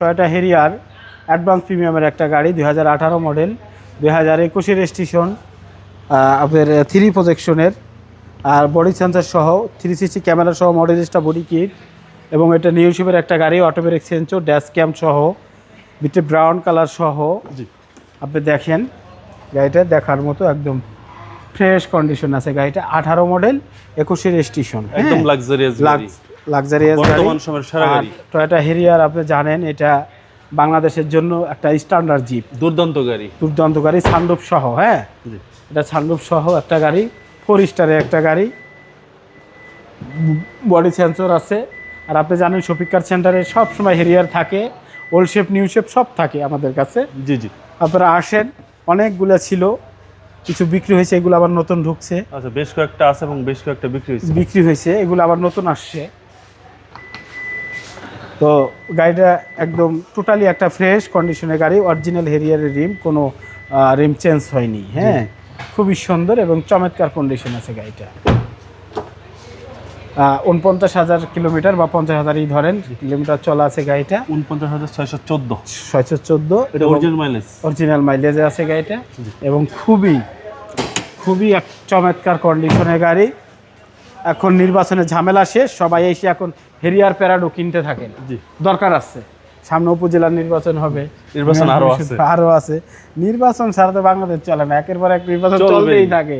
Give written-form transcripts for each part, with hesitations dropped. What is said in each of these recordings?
Toyota Harrier advance প্রিমিয়ামের একটা গাড়ি 2018 model 2021 registration আপনার 3 প্রজেকশনের আর বডি সেন্সর সহ 360 ক্যামেরা সহ মডেলিস্টা বডি কিট এবং এটা নিউ শেপের একটা গাড়ি অটোমেটিক সেন্সর ড্যাশ ক্যাম সহ ভিতরে ব্রাউন কালার সহ আপনি দেখেন গাড়িটা দেখার মতো একদম ফ্রেশ কন্ডিশন আছে। গাড়িটা 18 মডেল 21 রেজিস্ট্রেশন একদম লাক্সারিয়াস বর্তমান সময়ের সেরা গাড়ি। টয়োটা হেরিয়ার আপনি জানেন এটা বাংলাদেশের জন্য একটা স্ট্যান্ডার্ড জিপ, দুর্দান্ত গাড়ি সানরুফ সহ। হ্যাঁ, এটা সানরুফ সহ একটা গাড়ি, 4 স্টারের একটা গাড়ি, বডি সেন্সর আছে। আর আপনি জানেন শফিক কার সেন্টারে সব সময় হেরিয়ার থাকে, ওল্ড শেপ নিউ শেপ সব থাকে আমাদের কাছে। জি আপনারা আসেন, অনেকগুলো ছিল, কিছু বিক্রি হয়েছে, এগুলো আবার নতুন ঢুকছে। আচ্ছা, বেশ কয়েকটা আছে এবং বেশ কয়েকটা বিক্রি হয়েছে, এগুলো আবার নতুন আসছে। তো গাড়িটা একদম টোটালি একটা ফ্রেশ কন্ডিশনের গাড়ি, অরিজিনাল হেরিয়ারের রিম, কোনো রিম চেঞ্জ হয়নি। হ্যাঁ, খুবই সুন্দর এবং চমৎকার কন্ডিশন আছে গাড়িটা। 49,000 কিলোমিটার বা 50,000ই ধরেন কিলোমিটার চলা আছে গাড়িটা। 49,614 এটা অরিজিনাল মাইলেজে আছে গাড়িটা এবং খুবই এক চমৎকার কন্ডিশনের গাড়ি। এখন নির্বাচনের ঝামেলা শেষ, সবাই এসে এখন হেরিয়ার প্যারাডো কিনতে থাকেন। দরকার আছে, সামনে উপজেলার নির্বাচন হবে, নির্বাচন আরো আছে। নির্বাচন ছাড়া তো বাংলাদেশ চলে না, একের পর এক নির্বাচন চলতেই থাকে।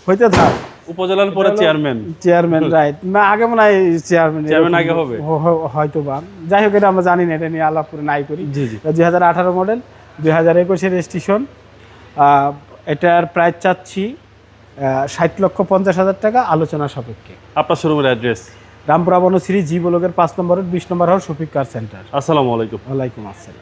হইতে থাক, উপজেলার পরে চেয়ারম্যান রাইট না, আগে মনে হয় চেয়ারম্যান আগে হবে হয়তো বা। যাই হোক, এটা আমরা জানি না, এটা নিয়ে আলাপ করে নাই করি। 2018 মডেল 2021 রেজিস্ট্রেশন। এটার প্রাইস চাচ্ছি 60,50,000 টাকা, আলোচনা সাপেক্ষে। আপনার শোরুমের অ্যাড্রেস রামপুরা বনশ্রী জি ব্লকের 5 নম্বর 20 নম্বর হল শফিক কার সেন্টার। আসসালামু আলাইকুম। ওয়ালাইকুম আসসালাম।